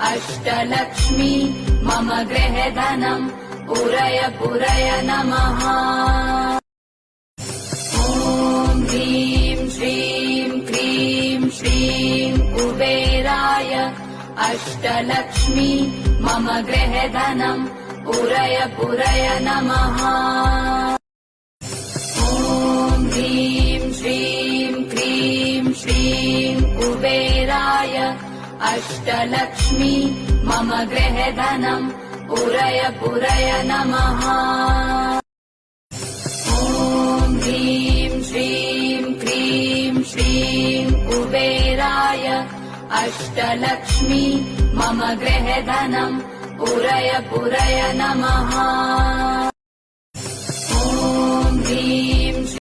अष्टलक्ष्मी मम गृहधनम् पूरय पूरय नमः। ॐ ह्रीं श्रीं क्रीं श्रीं कुबेराय अष्टलक्ष्मी मम गृहधनम् पूरय पूरय नमः। ॐ ह्रीं श्रीं क्रीं श्रीं कुबेराय अष्टलक्ष्मी मम गृहधनम् पूरय पूरय नमः। ॐ ह्रीं श्रीं क्रीं श्रीं कुबेराय अष्टलक्ष्मी मम गृहधनम् पूरय पूरय नमः। ॐ ह्रीं